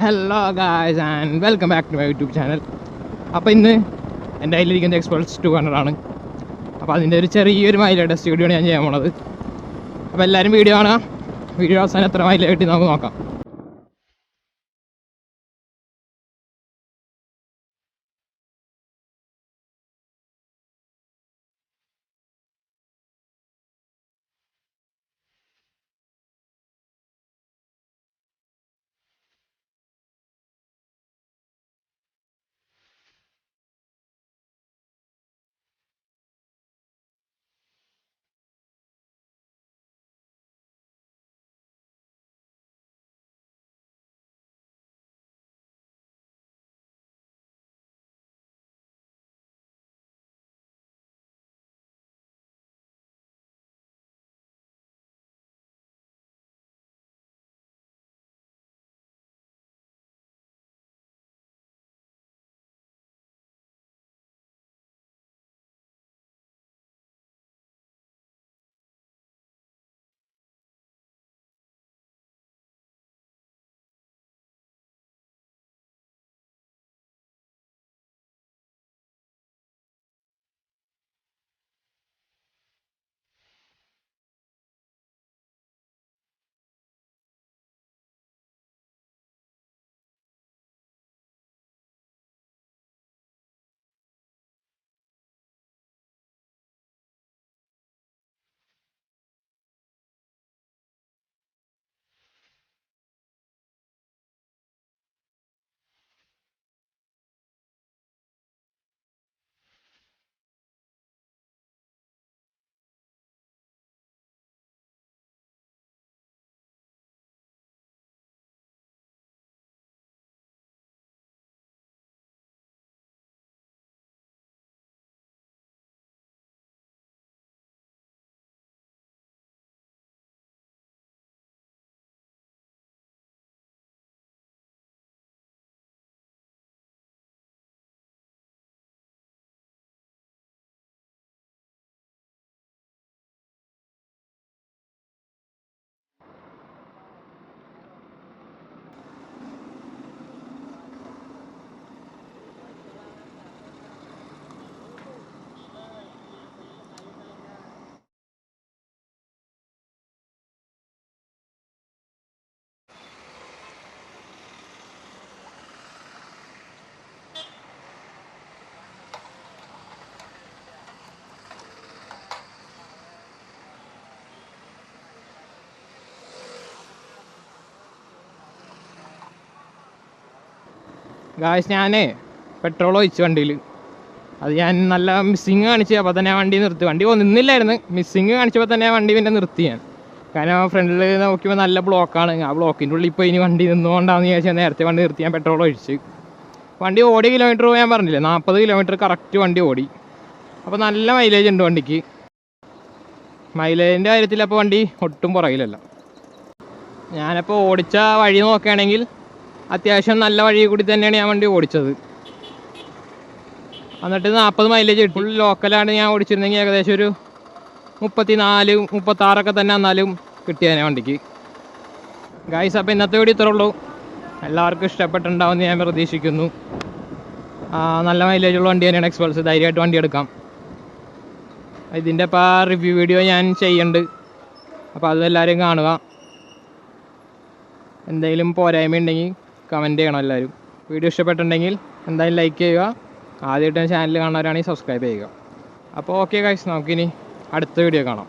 Hello guys and welcome back to my YouTube channel. അപ്പോൾ ഇന്ന് എൻ്റെ കയ്യിലിരിക്കുന്ന എക്സ്പൾസ് 200 ആണ്. അപ്പോൾ അതിൻ്റെ ഒരു ചെറിയൊരു മൈലേജ് ടെസ്റ്റ് വീഡിയോ ആണ് ഞാൻ ചെയ്യാൻ പോണത്. അപ്പോൾ എല്ലാവരും വീഡിയോ കാണുക. വീഡിയോ അവസാനം എത്ര മൈലേജ് കിട്ടി നമുക്ക് നോക്കാം. ഗായ്സ്, ഞാൻ പെട്രോൾ ഒഴിച്ചു വണ്ടിയിൽ. അത് ഞാൻ നല്ല മിസ്സിങ് കാണിച്ച് അപ്പോൾ തന്നെ വണ്ടി നിർത്തി. വണ്ടി നിന്നില്ലായിരുന്നു, മിസ്സിങ് കാണിച്ചപ്പോൾ തന്നെ വണ്ടി പിന്നെ നിർത്തി ഞാൻ. കാരണം ഫ്രണ്ടിൽ നോക്കിയപ്പോൾ നല്ല ബ്ലോക്കാണ്. ആ ബ്ലോക്കിൻ്റെ ഉള്ളിൽ ഇപ്പോൾ ഇനി വണ്ടി നിന്നുകൊണ്ടാണെന്ന് ചോദിച്ചാൽ നേരത്തെ വണ്ടി നിർത്തി ഞാൻ പെട്രോൾ ഒഴിച്ച്. വണ്ടി ഓടിയ കിലോമീറ്റർ ഞാൻ പറഞ്ഞില്ലേ, 40 കിലോമീറ്റർ കറക്റ്റ് വണ്ടി ഓടി. അപ്പോൾ നല്ല മൈലേജ് ഉണ്ട് വണ്ടിക്ക്. മൈലേജിൻ്റെ കാര്യത്തിൽ അപ്പോൾ വണ്ടി ഒട്ടും പുറകിലല്ല. ഞാനപ്പോൾ ഓടിച്ച വഴി നോക്കുകയാണെങ്കിൽ അത്യാവശ്യം നല്ല വഴി കൂടി തന്നെയാണ് ഞാൻ വണ്ടി ഓടിച്ചത്. എന്നിട്ട് 40 മൈലേജ് കിട്ടും. ഫുൾ ലോക്കലാണ് ഞാൻ ഓടിച്ചിരുന്നെങ്കിൽ ഏകദേശം ഒരു 34, 36 തന്നെ എന്നാലും കിട്ടിയതിനെ വണ്ടിക്ക്. ഗായ്സ്, അപ്പോൾ ഇന്നത്തെ വീഡിയോ ഇത്രേ ഉള്ളൂ. എല്ലാവർക്കും ഇഷ്ടപ്പെട്ടിട്ടുണ്ടാവുമെന്ന് ഞാൻ പ്രതീക്ഷിക്കുന്നു. നല്ല മൈലേജുള്ള വണ്ടി തന്നെയാണ് എക്സ്പൾസ്. ധൈര്യമായിട്ട് വണ്ടി എടുക്കാം. ഇതിൻ്റെ ഇപ്പോൾ റിവ്യൂ വീഡിയോ ഞാൻ ചെയ്യുന്നുണ്ട്. അപ്പോൾ അതെല്ലാവരും കാണുക. എന്തെങ്കിലും പോരായ്മ ഉണ്ടെങ്കിൽ കമൻറ്റ് ചെയ്യണം എല്ലാവരും. വീഡിയോ ഇഷ്ടപ്പെട്ടിട്ടുണ്ടെങ്കിൽ എന്തായാലും ലൈക്ക് ചെയ്യുക. ആദ്യമായിട്ട് ചാനൽ കാണുന്നവരാണെങ്കിൽ സബ്സ്ക്രൈബ് ചെയ്യുക. അപ്പോൾ ഓക്കെ ഗൈസ്, നമുക്കിനി അടുത്ത വീഡിയോ കാണാം.